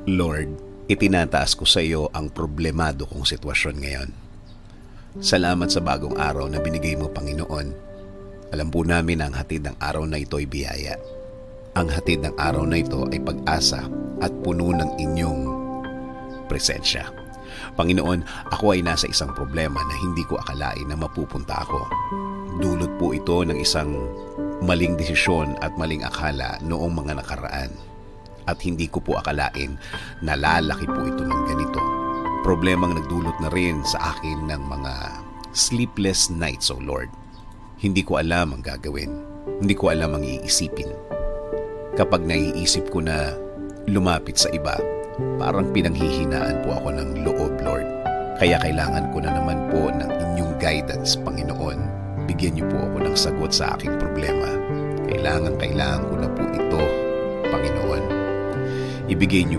Lord, itinataas ko sa iyo ang problemado kong sitwasyon ngayon. Salamat sa bagong araw na binigay mo, Panginoon. Alam po namin na ang hatid ng araw na ito ay biyaya. Ang hatid ng araw na ito ay pag-asa at puno ng inyong presensya. Panginoon, ako ay nasa isang problema na hindi ko akalain na mapupunta ako. Dulot po ito ng isang maling desisyon at maling akala noong mga nakaraan. At hindi ko po akalain na lalaki po ito ng ganito. Problemang nagdulot na rin sa akin ng mga sleepless nights, O Lord. Hindi ko alam ang gagawin. Hindi ko alam ang iisipin. Kapag naiisip ko na lumapit sa iba, parang pinanghihinaan po ako ng loob, Lord. Kaya kailangan ko na naman po ng inyong guidance, Panginoon. Bigyan niyo po ako ng sagot sa aking problema. Kailangan ko na po ito, Panginoon. Ibigay niyo